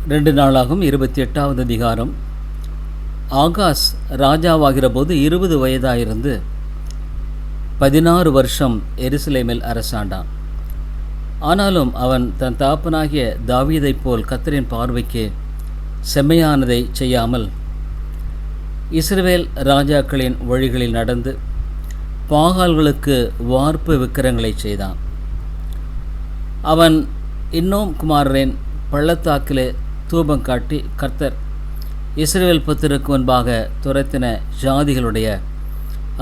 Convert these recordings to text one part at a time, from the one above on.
2 நாளாகும் 28வது அதிகாரம். ஆகாஸ் ராஜாவாகிற போது 20 வயதாயிருந்து 16 வருஷம் எருசலேமில் அரசாண்டான். ஆனாலும் அவன் தன் தகப்பனாகிய தாவீதைப் போல் கர்த்தரின் பார்வைக்கு செம்மையானதை செய்யாமல் இஸ்ரவேல் ராஜாக்களின் வழிகளில் நடந்து பாகால்களுக்கு வார்ப்பு விக்கிரங்களை செய்தான். அவன் இன்னும் குமாரரின் பள்ளத்தாக்கிலே தூபம் காட்டி கர்த்தர் இஸ்ரவேல் புத்திரருக்கு முன்பாக துரத்தின ஜாதிகளுடைய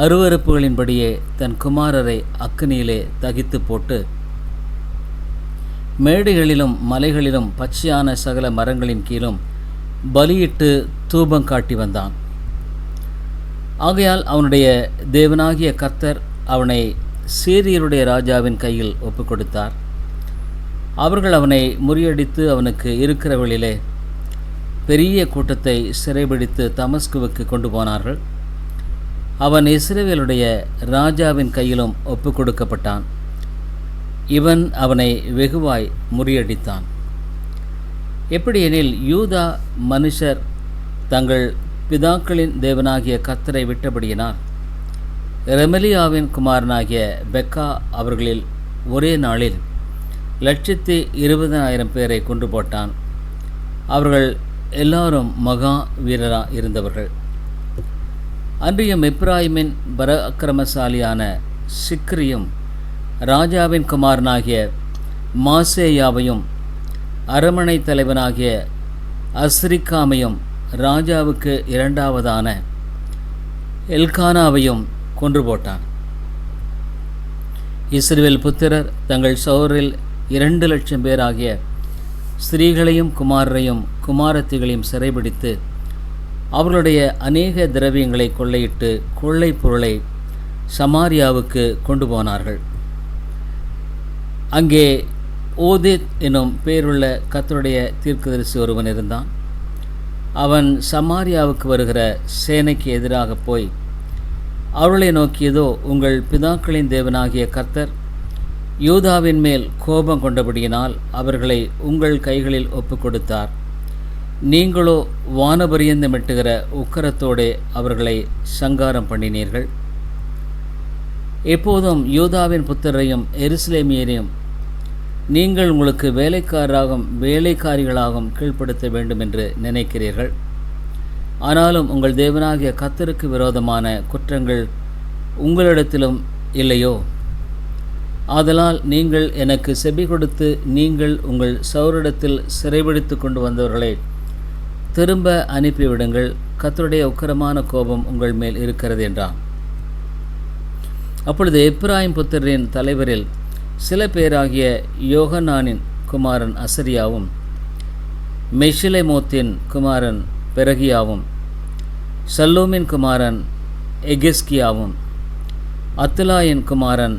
அருவருப்புகளின்படியே தன் குமாரரை அக்கினியிலே தகித்து போட்டு மேடுகளிலும் மலைகளிலும் பச்சையான சகல மரங்களின் கீழும் பலியிட்டு தூபம் காட்டி வந்தான். ஆகையால் அவனுடைய தேவனாகிய கர்த்தர் அவனை சீரியருடைய ராஜாவின் கையில் ஒப்புக் கொடுத்தார். அவர்கள் அவனை முறியடித்து அவனுக்கு இருக்கிறவர்களிலே பெரிய கூட்டத்தை சிறைபிடித்து தமஸ்குவுக்கு கொண்டு போனார்கள். அவன் இஸ்ரவேலுடைய ராஜாவின் கையிலும் ஒப்புக் கொடுக்கப்பட்டான். இவன் அவனை வெகுவாய் முறியடித்தான். எப்படியெனில் யூதா மனுஷர் தங்கள் பிதாக்களின் தேவனாகிய கர்த்தரை விட்டபடியினால் ரெமலியாவின் குமாரனாகிய பெக்கா அவர்களில் ஒரே நாளில் 120,000 பேரை கொன்று போட்டான். அவர்கள் எல்லாரும் மகா வீரராக இருந்தவர்கள். அன்றியும் எப்ராயிமின் பராக்கிரமசாலியான சிக்ரியும் ராஜாவின் குமாரனாகிய மாசேயாவையும் அரமனை தலைவனாகிய அஸ்ரிக்காமையும் ராஜாவுக்கு இரண்டாவதான எல்கானாவையும் கொன்று போட்டான். இஸ்ரவேல் புத்திரர் தங்கள் சோரில் 2,00,000 பேராகிய ஸ்திரீகளையும் குமாரரையும் குமாரத்திகளையும் சிறைபிடித்து அவர்களுடைய அநேக திரவியங்களை கொள்ளையிட்டு கொள்ளை பொருளை சமாரியாவுக்கு கொண்டு போனார்கள். அங்கே ஓதேத் எனும் பேருள்ள கர்த்தருடைய தீர்க்கதரிசி ஒருவன் இருந்தான். அவன் சமாரியாவுக்கு வருகிற சேனைக்கு எதிராக போய் அவர்களை நோக்கியதோ, உங்கள் பிதாக்களின் தேவனாகிய கர்த்தர் யூதாவின் மேல் கோபம் கொண்டபடியினால் அவர்களை உங்கள் கைகளில் ஒப்புக் கொடுத்தார். நீங்களோ வானபரியந்தமிட்டுகிற உக்கரத்தோடே அவர்களை சங்காரம் பண்ணினீர்கள். எப்போதும் யூதாவின் புத்திரரையும் எருசலேமியரையும் நீங்கள் உங்களுக்கு வேலைக்காரிகளாகவும் கீழ்ப்படுத்த வேண்டும் என்று நினைக்கிறீர்கள். ஆனாலும் உங்கள் தேவனாகிய கர்த்தருக்கு விரோதமான குற்றங்கள் உங்களிடத்திலும் இல்லையோ? ஆதலால் நீங்கள் எனக்கு செவி கொடுத்து நீங்கள் உங்கள் சௌரிடத்தில் சிறைபிடித்து கொண்டு வந்தவர்களை திரும்ப அனுப்பிவிடுங்கள். கர்த்தருடைய உக்கிரமான கோபம் உங்கள் மேல் இருக்கிறது என்றான். அப்பொழுது எப்ராயிம் புத்திரரின் தலைவரில் சில பேராகிய யோகனானின் குமாரன் அசரியாவும் மெஷிலெமோத்தின் குமாரன் பெரகியாவும் சல்லூமின் குமாரன் எகெஸ்கியாவும் அத்துலாயின் குமாரன்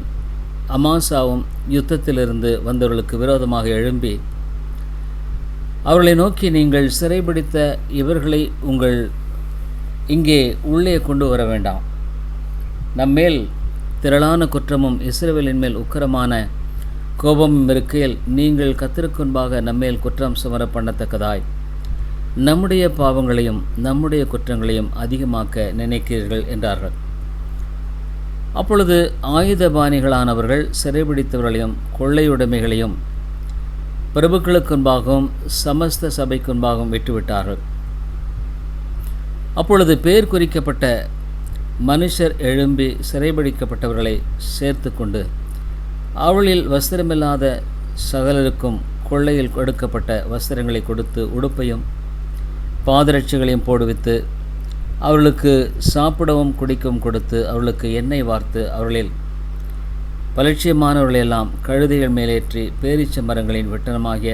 அமாசாவும் யுத்தத்திலிருந்து வந்தவர்களுக்கு விரோதமாக எழும்பி அவர்களை நோக்கி, நீங்கள் சிறைபிடித்த இவர்களை உங்கள் இங்கே உள்ளே கொண்டு வர வேண்டாம். நம்மேல் திரளான குற்றமும் இஸ்ரவேலின் மேல் உக்கிரமான கோபமும் இருக்கையில் நீங்கள் கர்த்தருக்கு முன்பாக நம்மேல் குற்றம் சுமர பண்ணத்தக்கதாய் நம்முடைய பாவங்களையும் நம்முடைய குற்றங்களையும் அதிகமாக்க நினைக்கிறீர்கள் என்றார்கள். அப்பொழுது ஆயுதபாணிகளானவர்கள் சிறைபிடித்தவர்களையும் கொள்ளையுடைமைகளையும் பிரபுக்களுக்கு முன்பாகவும் சமஸ்த சபைக்கு முன்பாகவும் விட்டுவிட்டார்கள். அப்பொழுது பேர் குறிக்கப்பட்ட மனுஷர் எழும்பி சிறைபிடிக்கப்பட்டவர்களை சேர்த்து கொண்டு அவளில் வஸ்திரமில்லாத சகலருக்கும் கொள்ளையில் கொடுக்கப்பட்ட வஸ்திரங்களை கொடுத்து உடுப்பையும் பாதரட்சிகளையும் போடுவித்து அவர்களுக்கு சாப்பிடவும் குடிக்கவும் கொடுத்து அவர்களுக்கு எண்ணெய் வார்த்து அவர்களில் பலட்சியமானவர்களெல்லாம் கழுதைகள் மேலேற்றி பேரீச்ச மரங்களின் வெட்டனமாகிய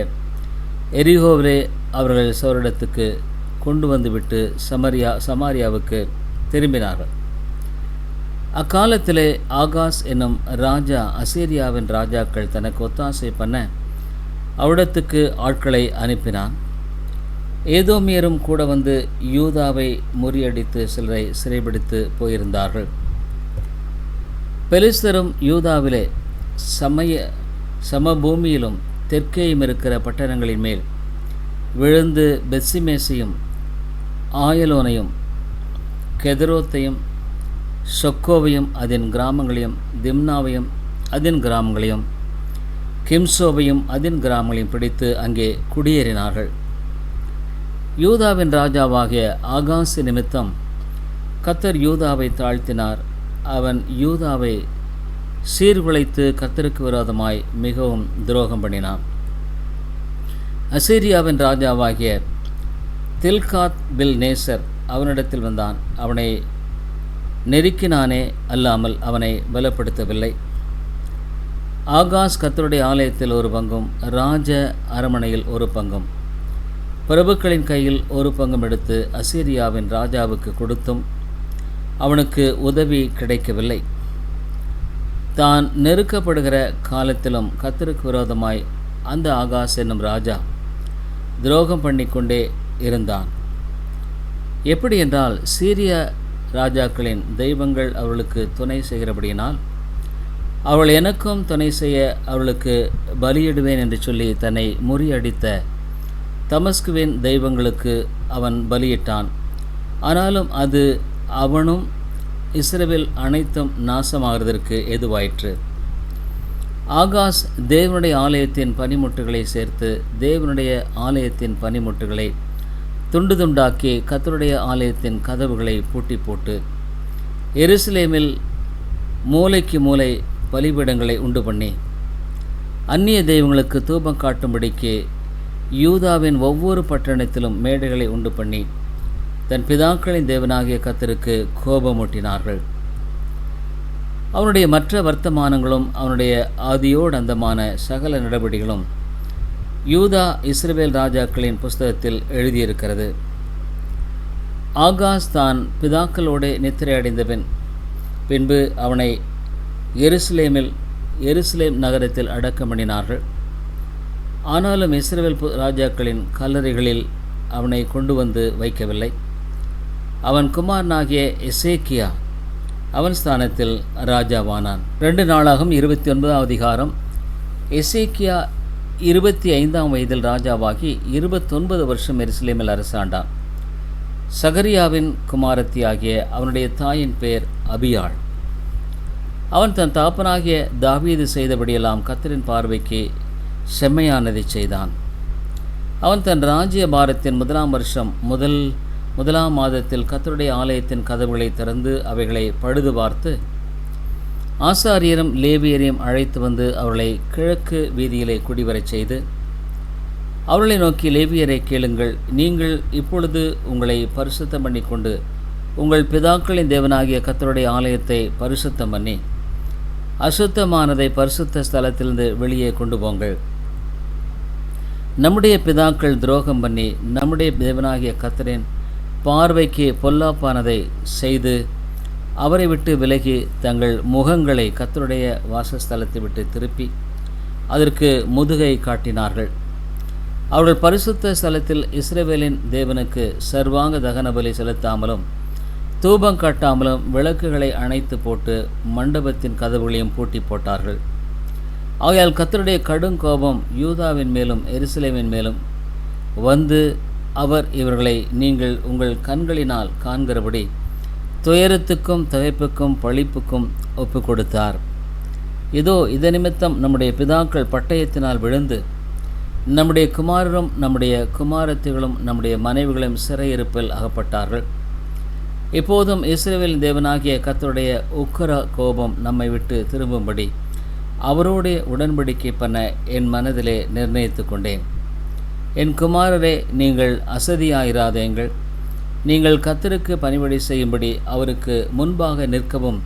எரிகோவிலே அவர்கள் சோரிடத்துக்கு கொண்டு வந்துவிட்டு சமாரியாவுக்கு திரும்பினார்கள். அக்காலத்திலே ஆகாஸ் என்னும் ராஜா அசீரியாவின் ராஜாக்கள் தனக்கு ஒத்தாசை பண்ண அவ்விடத்துக்கு ஆட்களை அனுப்பினான். ஏதோமியரும் கூட வந்து யூதாவை முறியடித்து சிலரை சிறைபிடித்து போயிருந்தார்கள். பெலிஸ்தரும் யூதாவிலே சமபூமியிலும் தெற்கேயும் இருக்கிற பட்டணங்களின் மேல் விழுந்து பெத்சிமேசையும் ஆயலோனையும் கெதரோத்தையும் சொக்கோவையும் அதன் கிராமங்களையும் திம்னாவையும் அதன் கிராமங்களையும் கிம்சோவையும் அதன் கிராமங்களையும் பிடித்து அங்கே குடியேறினார்கள். யூதாவின் ராஜாவாகிய ஆகாசு நிமித்தம் கர்த்தர் யூதாவை தாழ்த்தினார். அவன் யூதாவை சீர்குலைத்து கர்த்தருக்கு விரோதமாய் மிகவும் துரோகம் பண்ணினான். அசீரியாவின் ராஜாவாகிய தில்காத் பில் நேசர் அவனிடத்தில் வந்தான். அவனை நெருக்கினானே அல்லாமல் அவனை பலப்படுத்தவில்லை. ஆகாஸ் கர்த்தருடைய ஆலயத்தில் ஒரு பங்கும் ராஜ அரமனையில் ஒரு பங்கும் பிரபுக்களின் கையில் ஒரு பங்கும் எடுத்து அசீரியாவின் ராஜாவுக்கு கொடுத்தும் அவனுக்கு உதவி கிடைக்கவில்லை. தான் நெருக்கப்படுகிற காலத்திலும் கர்த்தருக்கு விரோதமாய் அந்த ஆகாஸ் என்னும் ராஜா துரோகம் பண்ணிக்கொண்டே இருந்தான். எப்படி என்றால், சீரிய ராஜாக்களின் தெய்வங்கள் அவர்களுக்கு துணை செய்கிறபடியினால் அவள் எனக்கும் துணை செய்ய அவளுக்கு பலியிடுவேன் என்று சொல்லி தன்னை முறியடித்த தமஸ்குவின் தெய்வங்களுக்கு அவன் பலியிட்டான். ஆனாலும் அது அவனும் இஸ்ரவேல் அனைத்தும் நாசமாகிறதற்கு ஏதுவாயிற்று. ஆகாஸ் தேவனுடைய ஆலயத்தின் பனிமுட்டுகளை சேர்த்து தேவனுடைய ஆலயத்தின் பனிமுட்டுகளை துண்டு துண்டாக்கி கர்த்தருடைய ஆலயத்தின் கதவுகளை பூட்டி போட்டு எருசலேமில் மூலைக்கு மூலை பலிபீடங்களை உண்டு பண்ணி அந்நிய தெய்வங்களுக்கு தூபம் காட்டும்படிக்கு யூதாவின் ஒவ்வொரு பட்டணத்திலும் மேடைகளை உண்டு பண்ணி தன் பிதாக்களின் தேவனாகிய கர்த்தருக்கு கோபமூட்டினார்கள். அவனுடைய மற்ற வர்த்தமானங்களும் அவனுடைய ஆதியோடு அந்தமான சகல நடவடிக்கைகளும் யூதா இஸ்ரவேல் ராஜாக்களின் புஸ்தகத்தில் எழுதியிருக்கிறது. ஆகாஸ் தான் பிதாக்களோடு நித்திரை அடைந்தபின் பின்பு அவனை எருசலேம் நகரத்தில் அடக்கம் பண்ணினார்கள். ஆனாலும் இஸ்ரவேல் ராஜாக்களின் கல்லறைகளில் அவனை கொண்டு வந்து வைக்கவில்லை. அவன் குமாரனாகிய எசேக்கியா அவன் ஸ்தானத்தில் ராஜாவானான். 2 நாளாகும் 29ஆம் அதிகாரம். எசேக்கியா 25ஆம் வயதில் ராஜாவாகி 29 வருஷம் எருசலேமில் அரசாண்டான். சகரியாவின் குமாரத்தி ஆகிய அவனுடைய தாயின் பெயர் அபியாள். அவன் தன் தாப்பனாகிய தாவீது செய்தபடியெல்லாம் கர்த்தரின் பார்வைக்கு செம்மையானதை செய்தான். அவன் தன் ராஜ்ய பாரத்தின் 1ஆம் வருஷம் முதலாம் மாதத்தில் கர்த்தருடைய ஆலயத்தின் கதவுகளை திறந்து அவைகளை பழுது பார்த்து ஆசாரியரும் லேவியரையும் அழைத்து வந்து அவர்களை கிழக்கு வீதியிலே குடிவரச் செய்து அவர்களை நோக்கி, லேவியரை கேளுங்கள், நீங்கள் இப்பொழுது உங்களை பரிசுத்தம் பண்ணி கொண்டு உங்கள் பிதாக்களின் தேவனாகிய கர்த்தருடைய ஆலயத்தை பரிசுத்தம் பண்ணி அசுத்தமானதை பரிசுத்த ஸ்தலத்திலிருந்து வெளியே கொண்டு போங்கள். நம்முடைய பிதாக்கள் துரோகம் பண்ணி நம்முடைய தேவனாகிய கர்த்தரின் பார்வைக்கு பொல்லாப்பானதை செய்து அவரை விட்டு விலகி தங்கள் முகங்களை கர்த்தருடைய வாசஸ்தலத்தை விட்டு திருப்பி அதற்கு முதுகை காட்டினார்கள். அவர்கள் பரிசுத்த ஸ்தலத்தில் இஸ்ரவேலின் தேவனுக்கு சர்வாங்க தகன பலி செலுத்தாமலும் தூபம் காட்டாமலும் விளக்குகளை அணைத்து போட்டு மண்டபத்தின் கதவுகளையும் பூட்டி போட்டார்கள். ஆகையால் கர்த்தருடைய கடும் கோபம் யூதாவின் மேலும் எருசலேமின் மேலும் வந்து அவர் இவர்களை நீங்கள் உங்கள் கண்களினால் காண்கிறபடி துயரத்துக்கும் தகைப்புக்கும் பழிப்புக்கும் ஒப்பு கொடுத்தார். இதோ இத நிமித்தம் நம்முடைய பிதாக்கள் பட்டயத்தினால் விழுந்து நம்முடைய குமாரரும் நம்முடைய குமாரத்திகளும் நம்முடைய மனைவிகளும் சிறையிருப்பில் அகப்பட்டார்கள். இப்போதும் இஸ்ரவேலின் தேவனாகிய கர்த்தருடைய உக்கிர கோபம் நம்மை விட்டு திரும்பும்படி அவரோடு உடன்படிக்கை பண்ண என் மனதிலே நிர்ணயித்து கொண்டேன். என் குமாரரே, நீங்கள் அசதியாயிராதேங்கள். நீங்கள் கர்த்தருக்கு பணிவிடை செய்யும்படி அவருக்கு முன்பாக நிற்கவும்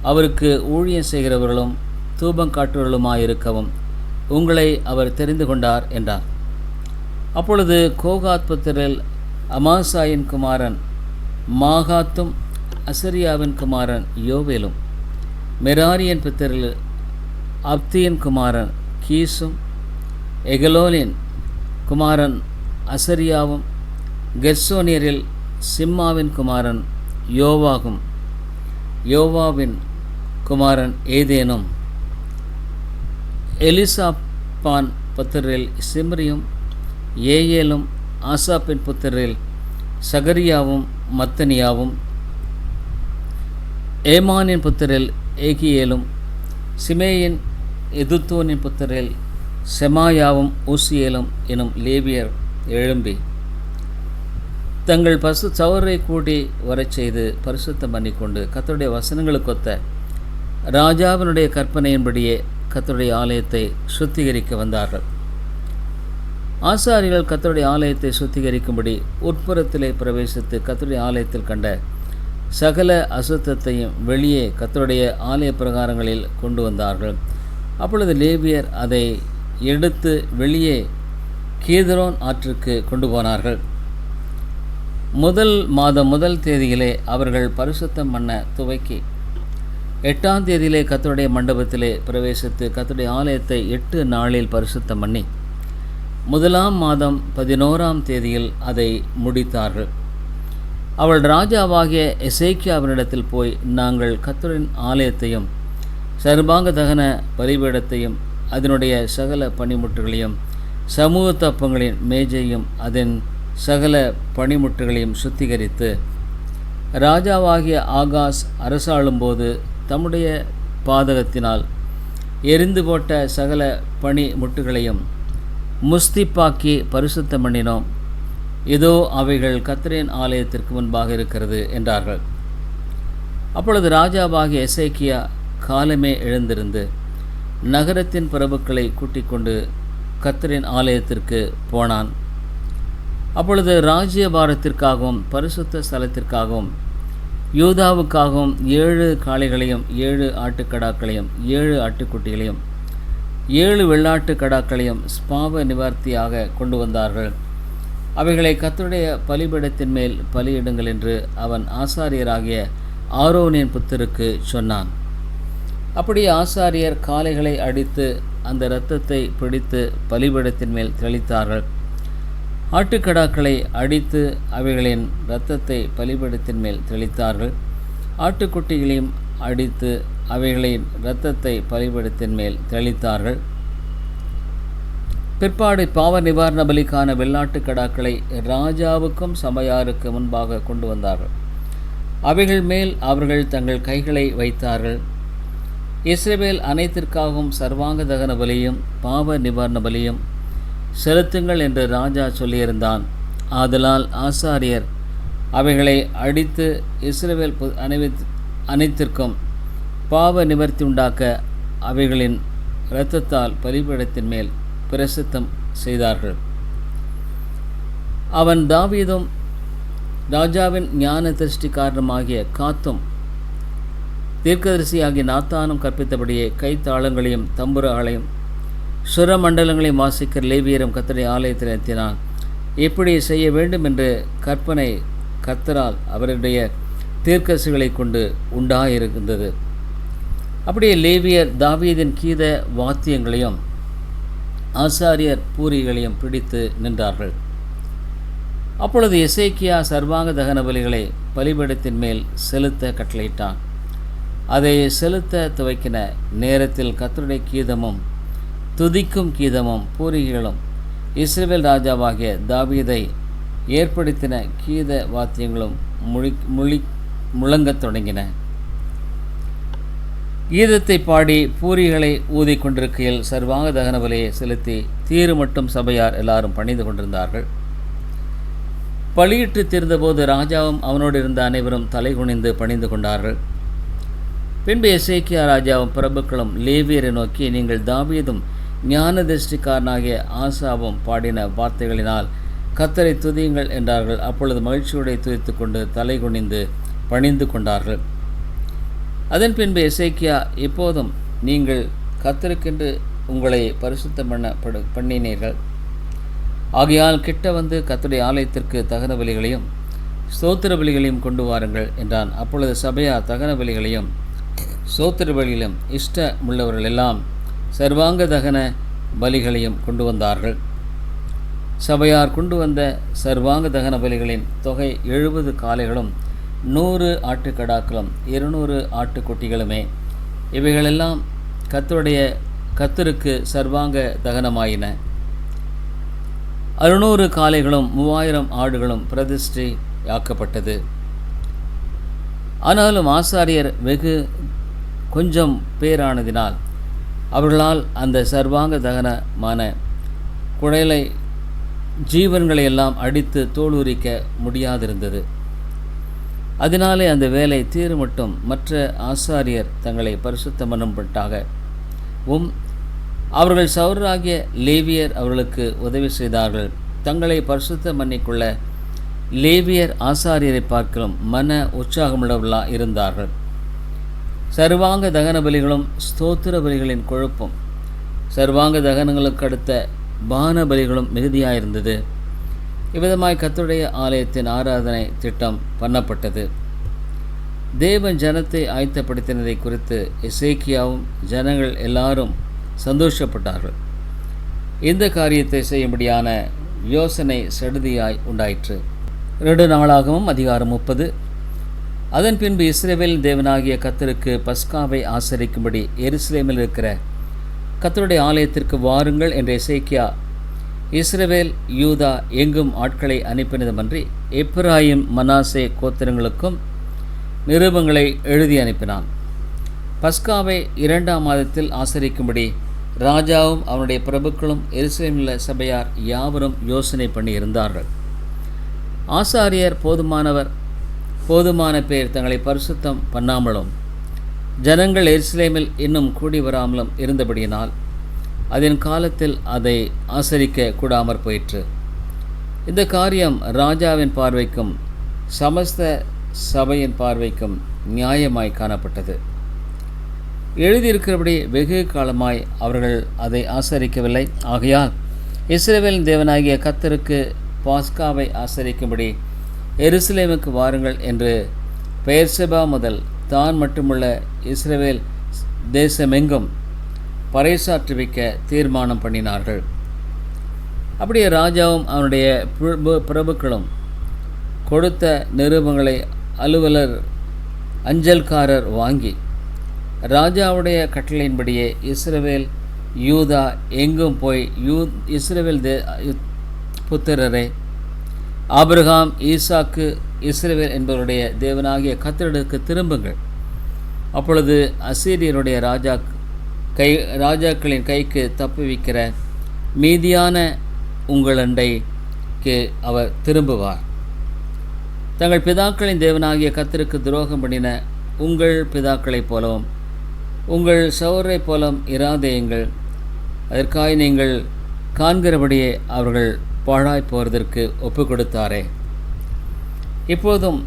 அவருக்கு ஊழியம் செய்கிறவர்களும் தூபம் காட்டுவர்களுமாயிருக்கவும் உங்களை அவர் தெரிந்து கொண்டார் என்றார். அப்பொழுது கோகாத் புத்திரில் அமாசாயின் குமாரன் மாகாத்தும் அசரியாவின் குமாரன் யோவேலும் மெராரியின் புத்திரில் அப்தியின் குமாரன் கீசும் எகலோலின் குமாரன் அசரியாவும் கெர்சோனியரில் சிம்மாவின் குமாரன் யோவாகும் யோவாவின் குமாரன் ஏதேனும் எலிசாப்பான் புத்திரில் சிம்ரியும் ஏயேலும் ஆசாப்பின் புத்திரில் சகரியாவும் மத்தனியாவும், ஏமானின் புத்திரில் ஏகியேலும், சிமேயின் எதுத்தூனின் புத்திரில் செமாயாவும் ஊசியேலும் எனும் லேவியர் எழும்பி தங்கள் சவரை கூடி வரச் செய்து பரிசுத்தம் பண்ணிக்கொண்டு கர்த்தருடைய வசனங்களுக்கொத்த ராஜாவினுடைய கற்பனையின்படியே கர்த்தருடைய ஆலயத்தை சுத்திகரிக்க வந்தார்கள். ஆசாரிகள் கர்த்தருடைய ஆலயத்தை சுத்திகரிக்கும்படி உட்புறத்திலே பிரவேசித்து கர்த்தருடைய ஆலயத்தில் கண்ட சகல அசுத்தத்தையும் வெளியே கர்த்தருடைய ஆலய பிரகாரங்களில் கொண்டு வந்தார்கள். அப்பொழுது லேவியர் அதை எடுத்து வெளியே கீதரோன் ஆற்றுக்கு கொண்டு போனார்கள். முதல் மாதம் 1 தேதியிலே அவர்கள் பரிசுத்தம் பண்ண துவக்கி 8ஆம் தேதியிலே கர்த்தருடைய மண்டபத்திலே பிரவேசித்து கர்த்தருடைய ஆலயத்தை 8 நாளில் பரிசுத்தம் பண்ணி 1ஆம் மாதம் 11ஆம் தேதியில் அதை முடித்தார்கள். அவள் ராஜாவாகிய எசேக்கியாவினிடத்தில் போய், நாங்கள் கர்த்தரின் ஆலயத்தையும் சர்வாங்க தகன பலிபீடத்தையும் அதனுடைய சகல பணிமுட்டுகளையும் சமூக தப்பங்களின் மேஜையும் அதன் சகல பணிமுட்டுகளையும் சுத்திகரித்து, ராஜாவாகிய ஆகாஸ் அரசாளும்போது தம்முடைய பாதகத்தினால் எரிந்து போட்ட சகல பணிமுட்டுகளையும் முஸ்திப்பாக்கி பரிசுத்தம் பண்ணினோம். இதோ அவைகள் கர்த்தரின் ஆலயத்திற்கு முன்பாக இருக்கிறது என்றார்கள். அப்பொழுது ராஜாவாகிய எசேக்கியா காலமே எழுந்திருந்து நகரத்தின் பிரபுக்களை கூட்டிக் கொண்டு கர்த்தரின் ஆலயத்திற்கு போனான். அப்பொழுது ராஜ்யபாரத்திற்காகவும் பரிசுத்த ஸ்தலத்திற்காகவும் யூதாவுக்காகவும் 7 காளைகளையும் 7 ஆட்டுக்கடாக்களையும் 7 ஆட்டுக்குட்டிகளையும் 7 வெள்ளாட்டு கடாக்களையும் பாவ நிவர்த்தியாக கொண்டு வந்தார்கள். அவைகளை கர்த்தருடைய பலிபீடத்தின் மேல் பலியிடுங்கள் என்று அவன் ஆசாரியராகிய ஆரோனின் புத்தருக்கு சொன்னான். அப்படியே ஆசாரியர் காளைகளை அடித்து அந்த இரத்தத்தை பிடித்து பலிபீடத்தின் மேல் தெளித்தார்கள். ஆட்டுக்கடாக்களை அடித்து அவைகளின் இரத்தத்தை பலிபீடத்தின் மேல் தெளித்தார்கள். ஆட்டுக்குட்டிகளையும் அடித்து அவைகளின் இரத்தத்தை பலிபீடத்தின் மேல் தெளித்தார்கள். பிற்பாடு பாவ நிவாரண பலிக்கான வெள்ளாட்டு கடாக்களை ராஜாவுக்கும் சபையாருக்கு முன்பாக கொண்டு வந்தார்கள். அவைகள் மேல் அவர்கள் தங்கள் கைகளை வைத்தார்கள். இஸ்ரவேல் அனைத்திற்காகவும் சர்வாங்க தகன பலியும் பாவ நிவாரண பலியும் செலுத்துங்கள் என்று ராஜா சொல்லியிருந்தான். ஆதலால் ஆசாரியர் அவைகளை அடித்து இஸ்ரவேல் அனைத்திற்கும் பாவ நிவர்த்தி உண்டாக்க அவைகளின் இரத்தத்தால் பலிபீடத்தின் மேல் பிரசித்தம் செய்தார்கள். அவன் தாவீதும் ராஜாவின் ஞான திருஷ்டி காரணமாகிய காத்தும் தீர்க்கதரிசியாகிய நாத்தானும் கற்பித்தபடியே கைத்தாளங்களையும் தம்புராகளையும் சுரமண்டலங்களையும் வாசிக்கிற லேவியரும் கர்த்தருடைய ஆலயத்தில் நிறுத்தினான். இப்படி செய்ய வேண்டும் என்று கற்பனை கர்த்தரால் அவருடைய தீர்க்கதரிசிகளை கொண்டு உண்டாயிருந்தது. அப்படியே லேவியர் தாவீதின் கீத வாத்தியங்களையும் ஆசாரியர் பூரிகளையும் பிடித்து நின்றார்கள். அப்பொழுது எசேக்கியா சர்வாங்க தகன பலிகளை பலிபீடத்தின் மேல் செலுத்த கட்டளையிட்டான். அதை செலுத்த துவக்கின நேரத்தில் கர்த்தருடைய கீதமும் துதிக்கும் கீதமும் பூரிகளும் இஸ்ரவேல் ராஜாவாகிய தாவீதை ஏற்படுத்தின கீத வாத்தியங்களும் முழங்கத் தொடங்கின. கீதத்தை பாடி பூரிகளை ஊதிக்கொண்டிருக்கையில் சர்வாங்க தகன பலியை செலுத்தி தீரு மட்டும் சபையார் எல்லாரும் பணிந்து கொண்டிருந்தார்கள். பலியிட்டு தீர்ந்தபோது ராஜாவும் அவனோடு இருந்த அனைவரும் தலை குனிந்து பணிந்து கொண்டார்கள். பின்பு எசேக்கியா ராஜாவும் பிரபுக்களும் லேவியரை நோக்கி, நீங்கள் தாவீதும் ஞான திருஷ்டிக்காரனாகிய ஆசாவும் பாடின வார்த்தைகளினால் கர்த்தரை துதியுங்கள் என்றார்கள். அப்பொழுது மகிழ்ச்சியோடு துதித்து கொண்டு தலை குனிந்து பணிந்து கொண்டார்கள். அதன் பின்பு எசேக்கியா, இப்போதும் நீங்கள் கர்த்தருக்கென்று உங்களை பரிசுத்தம் பண்ணினீர்கள். ஆகையால் கிட்ட வந்து கர்த்தருடைய ஆலயத்திற்கு தகன பலிகளையும் ஸ்தோத்திர பலிகளையும் கொண்டு வாருங்கள் என்றான். அப்பொழுது சபையார் தகன பலிகளையும் ஸ்தோத்திர பலிகளையும் இஷ்டமுள்ளவர்கள் எல்லாம் சர்வாங்க தகன பலிகளையும் கொண்டு வந்தார்கள். சபையார் கொண்டு வந்த சர்வாங்க தகன பலிகளின் தொகை 70 காளைகளும் 100 ஆட்டுக்கடாக்களும் 200 ஆட்டுக்குட்டிகளுமே. இவைகளெல்லாம் கர்த்தருக்கு சர்வாங்க தகனமாயின. 600 காளைகளும் 3000 ஆடுகளும் பிரதிஷ்டையாக்கப்பட்டது. ஆனாலும் ஆசாரியர் வெகு கொஞ்சம் பேரானதினால் அவர்களால் அந்த சர்வாங்க தகனமான குடலை ஜீவன்களை எல்லாம் அடித்து தோலுரிக்க முடியாதிருந்தது. அதனாலே அந்த வேலை தீருமட்டும் மற்ற ஆசாரியர் தங்களை பரிசுத்தம் பண்ணும்பட்டாகவும் அவர்கள் சௌரராகிய லேவியர் அவர்களுக்கு உதவி செய்தார்கள். தங்களை பரிசுத்தம் பண்ணிக்கொள்ள லேவியர் ஆசாரியரை பார்க்கலாம் மன உற்சாகமுள்ளவர்களாக இருந்தார்கள். சர்வாங்க தகன பலிகளும் ஸ்தோத்திர பலிகளின் கொழுப்பும் சர்வாங்க தகனங்களுக்கு அடுத்த பான பலிகளும் மிகுதியாயிருந்தது. இவ்விதமாய் கர்த்தருடைய ஆலயத்தின் ஆராதனை திட்டம் பண்ணப்பட்டது. தேவன் ஜனத்தை ஆயத்தப்படுத்தினதை குறித்து எசேக்கியாவும் ஜனங்கள் எல்லாரும் சந்தோஷப்பட்டார்கள். இந்த காரியத்தை செய்யும்படியான யோசனை சடுதியாய் உண்டாயிற்று. 2 நாளாகவும் அதிகாரம் 30. அதன் பின்பு இஸ்ரவேலின் தேவனாகிய கர்த்தருக்கு பஸ்காவை ஆசரிக்கும்படி எருசலேமில் இருக்கிற கர்த்தருடைய ஆலயத்திற்கு வாருங்கள் என்ற எசேக்கியா இஸ்ரவேல் யூதா எங்கும் ஆட்களை அனுப்பினதுமன்றி எப்பிராயிம் மனாசே கோத்திரங்களுக்கும் நிருபங்களை எழுதி அனுப்பினான். பஸ்காவை 2ஆம் மாதத்தில் ஆசரிக்கும்படி ராஜாவும் அவனுடைய பிரபுக்களும் எருசலேமில் சபையார் யாவரும் யோசனை பண்ணி இருந்தார்கள். ஆசாரியர் போதுமான பேர் தங்களை பரிசுத்தம் பண்ணாமலும் ஜனங்கள் எருசலேமில் இன்னும் கூடி வராமலும் இருந்தபடியினால் அதன் காலத்தில் அதை ஆசரிக்க கூடாமற் போயிற்று. இந்த காரியம் ராஜாவின் பார்வைக்கும் சமஸ்த சபையின் பார்வைக்கும் நியாயமாய் காணப்பட்டது. எழுதியிருக்கிறபடி வெகு காலமாய் அவர்கள் அதை ஆசரிக்கவில்லை. ஆகையால் இஸ்ரவேலின் தேவனாகிய கர்த்தருக்கு பாஸ்காவை ஆசரிக்கும்படி எருசலேமுக்கு வாருங்கள் என்று பெயர்செபா முதல் தான் மட்டுமுள்ள இஸ்ரவேல் தேசமெங்கும் பறைசாற்றுவிக்க தீர்மானம் பண்ணினார்கள். அப்படியே ராஜாவும் அவனுடைய பிரபுக்களும் கொடுத்த நிருபங்களை அலுவலர் அஞ்சல்காரர் வாங்கி ராஜாவுடைய கட்டளையின்படியே இஸ்ரவேல் யூதா எங்கும் போய் இஸ்ரவேல் புத்திரரே, ஆபிரகாம், ஈசாக்கு, இஸ்ரவேல் என்பவருடைய தேவனாகிய கர்த்தருக்கு திரும்புங்கள். அப்பொழுது அசீரியருடைய ராஜாக்களின் கைக்கு தப்புவிக்கிற மீதியான உங்களண்டைக்கு அவர் திரும்புவார். தங்கள் பிதாக்களின் தேவனாகிய கர்த்தருக்கு துரோகம் பண்ணின உங்கள் பிதாக்களைப் போலவும் உங்கள் சகோதரைப் போலவும் இராதேயுங்கள். அதற்காக நீங்கள் காண்கிறபடியே அவர்கள் பாழாய் போவதற்கு ஒப்பு கொடுத்தாரே. இப்போதும்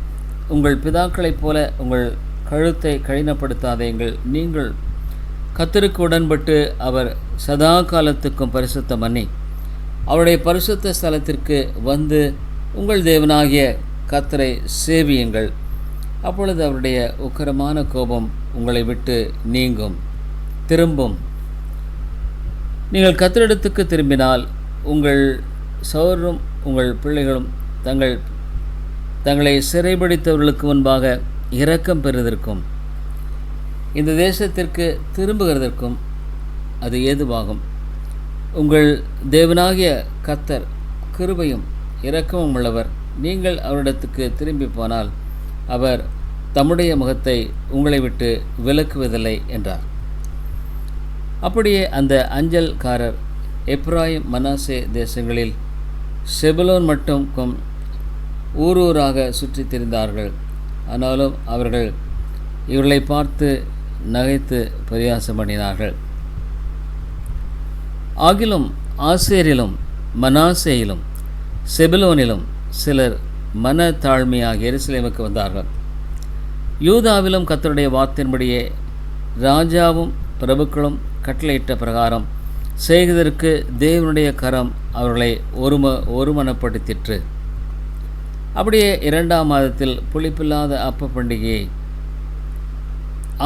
உங்கள் பிதாக்களைப் போல உங்கள் கழுத்தை கடினப்படுத்தாதேங்கள். நீங்கள் கர்த்தருக்கு உடன்பட்டு அவர் சதா காலத்துக்கும் பரிசுத்தம் பண்ணி அவருடைய பரிசுத்த ஸ்தலத்திற்கு வந்து உங்கள் தேவனாகிய கர்த்தரை சேவியுங்கள். அப்பொழுது அவருடைய உக்கிரமான கோபம் உங்களை விட்டு திரும்பும். நீங்கள் கர்த்தரிடத்துக்கு திரும்பினால் உங்கள் சகோதரரும் உங்கள் பிள்ளைகளும் தங்களை சிறைபிடித்தவர்களுக்கு முன்பாக இரக்கம் பெறுவதற்கும் இந்த தேசத்திற்கு திரும்புகிறதற்கும் அது ஏதுவாகும். உங்கள் தேவனாகிய கர்த்தர் கிருபையும் இரக்கமும் உள்ளவர். நீங்கள் அவரிடத்துக்கு திரும்பி போனால் அவர் தம்முடைய முகத்தை உங்களை விட்டு விலக்குவதில்லை என்றார். அப்படியே அந்த அஞ்சல்காரர் எப்ராயிம் மனாசே தேசங்களில் செபுலோன் மட்டும் ஊரூராக சுற்றி திரிந்தார்கள். ஆனாலும் அவர்கள் இவர்களை பார்த்து நகைத்து பரியாசம் பண்ணினார்கள். ஆகிலும் ஆசேரிலும் மனாசேயிலும் செபுலோனிலும் சிலர் மன தாழ்மையாக எருசலேமுக்கு வந்தார்கள். யூதாவிலும் கர்த்தருடைய வார்த்தையின்படியே ராஜாவும் பிரபுக்களும் கட்டளையிட்ட பிரகாரம் செய்வதற்கு தேவனுடைய கரம் அவர்களை ஒருமனப்படுத்திற்று. அப்படியே 2ஆம் மாதத்தில் புளிப்பில்லாத அப்ப பண்டிகையை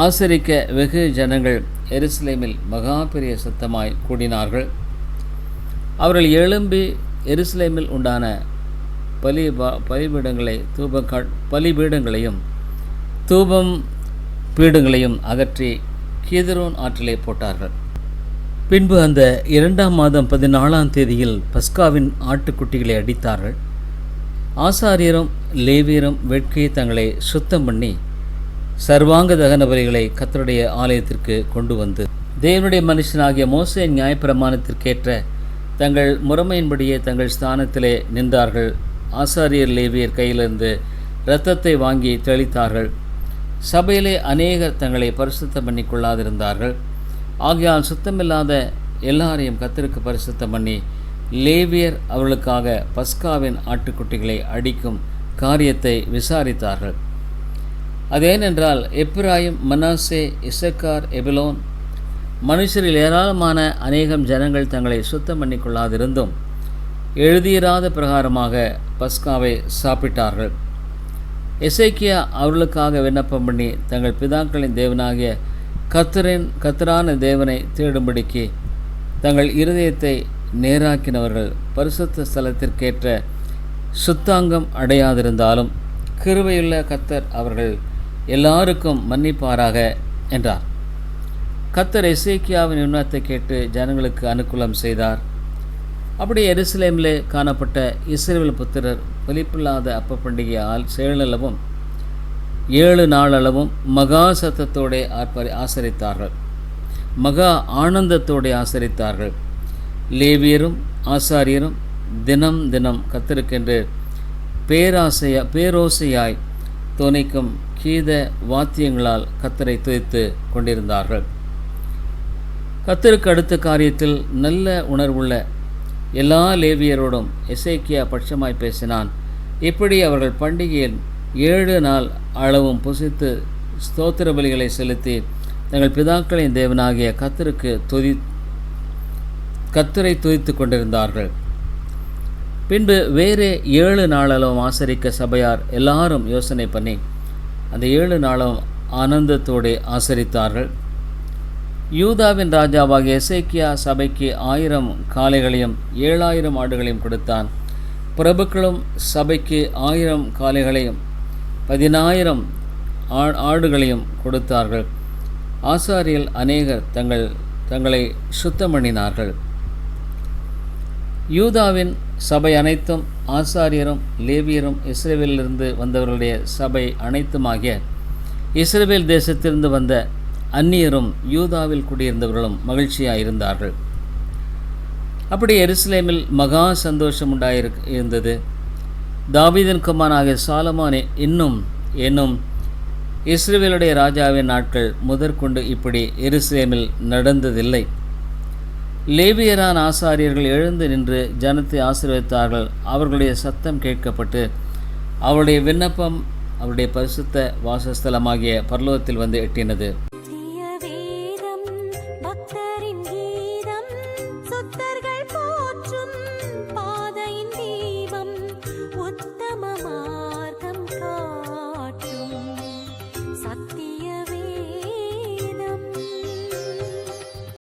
ஆசரிக்க வெகு ஜனங்கள் எருசலேமில் மகா பெரிய சத்தமாய் கூடினார்கள். அவர்கள் எழும்பி எருசலேமில் உண்டான பலிபீடங்களையும் தூபம் பீடங்களையும் அகற்றி கீதரோன் ஆற்றிலே போட்டார்கள். பின்பு அந்த 2ஆம் மாதம் 14ஆம் தேதியில் பஸ்காவின் ஆட்டுக்குட்டிகளை அடித்தார்கள். ஆசாரியரும் லேவியரும் வெட்கி தங்களை சுத்தம் பண்ணி சர்வாங்க தகன பலிகளை கர்த்தருடைய ஆலயத்திற்கு கொண்டு வந்து தேவனுடைய மனுஷனாகிய மோசே நியாயப்பிரமாணத்திற்கேற்ற தங்கள் முறைமையின்படியே தங்கள் ஸ்தானத்திலே நின்றார்கள். ஆசாரியர் லேவியர் கையிலிருந்து இரத்தத்தை வாங்கி தெளித்தார்கள். சபையிலே அநேகர் தங்களை பரிசுத்தம் பண்ணி கொள்ளாதிருந்தார்கள். ஆகையால் சுத்தமில்லாத எல்லாரையும் கர்த்தருக்கு பரிசுத்தம் பண்ணி லேவியர் அவர்களுக்காக பஸ்காவின் ஆட்டுக்குட்டிகளை அடிக்கும் காரியத்தை விசாரித்தார்கள். அதேனென்றால் எப்பிராயிம், மனாசே, இசக்கார், எபிலோன் மனுஷரில் ஏராளமான அநேகம் ஜனங்கள் தங்களை சுத்தம் பண்ணி கொள்ளாதிருந்தும் எழுதியிராத பிரகாரமாக பஸ்காவை சாப்பிட்டார்கள். எசேக்கியா அவர்களுக்காக விண்ணப்பம் பண்ணி தங்கள் பிதாக்களின் தேவனாகிய கர்த்தரான தேவனை தேடும்படிக்கு தங்கள் இருதயத்தை நேராக்கினவர்கள் பரிசுத்த ஸ்தலத்திற்கேற்ற சுத்தாங்கம் அடையாதிருந்தாலும் கிருபையுள்ள கர்த்தர் அவர்கள் எல்லாருக்கும் மன்னிப்பாராக என்றார். கர்த்தர் எசேக்கியாவின் விண்ணப்பத்தை கேட்டு ஜனங்களுக்கு அனுகூலம் செய்தார். அப்படி எருசலேமிலே காணப்பட்ட இஸ்ரவேல் புத்திரர் பலிப்பில்லாத அப்ப பண்டிகையால் 7 நாளளவும் மகா சத்தத்தோடு ஆசரித்தார்கள். மகா ஆனந்தத்தோடு ஆசரித்தார்கள். லேவியரும் ஆசாரியரும் தினம் தினம் கர்த்தருக்கென்று பேரோசையாய் தொனிக்கும் கீத வாத்தியங்களால் கர்த்தரை துதித்து கொண்டிருந்தார்கள். கர்த்தருக்கு அடுத்த காரியத்தில் நல்ல உணர்வுள்ள எல்லா லேவியரோடும் எசேக்கியா பட்சமாய் பேசினான். இப்படி அவர்கள் பண்டிகையில் 7 நாள் அளவும் புசித்து ஸ்தோத்திர பலிகளை செலுத்தி தங்கள் பிதாக்களின் தேவனாகிய கர்த்தரை துதித்து கொண்டிருந்தார்கள். பின்பு வேறு 7 நாளளவும் ஆசரிக்க சபையார் எல்லாரும் யோசனை பண்ணி அந்த 7 நாளும் ஆனந்தத்தோடு ஆசரித்தார்கள். யூதாவின் ராஜாவாகிய எசேக்கியா சபைக்கு 1000 காளைகளையும் 7000 ஆடுகளையும் கொடுத்தான். பிரபுக்களும் சபைக்கு 1000 காளைகளையும் 10000 ஆடுகளையும் கொடுத்தார்கள். ஆசாரியர்கள் அநேகர் தங்களை சுத்தம் பண்ணினார்கள். யூதாவின் சபை அனைத்தும் ஆசாரியரும் லேவியரும் இஸ்ரவேலிலிருந்து வந்தவர்களுடைய சபை அனைத்துமாகிய இஸ்ரவேல் தேசத்திலிருந்து வந்த அந்நியரும் யூதாவில் குடியிருந்தவர்களும் மகிழ்ச்சியாயிருந்தார்கள். அப்படி எருசலேமில் மகா சந்தோஷம் உண்டாயிருந்தது. தாவீதின் குமாரனாகிய சாலமோன் என்னும் இஸ்ரவேலுடைய ராஜாவின் நாட்கள் முதற்கொண்டு இப்படி எருசலேமில் நடந்ததில்லை. லேவியரான ஆசாரியர்கள் எழுந்து நின்று ஜனத்தை ஆசீர்வதித்தார்கள். அவர்களுடைய சத்தம் கேட்கப்பட்டு அவருடைய விண்ணப்பம் அவருடைய பரிசுத்த வாசஸ்தலமாகிய பரலோகத்தில் வந்து எட்டினது.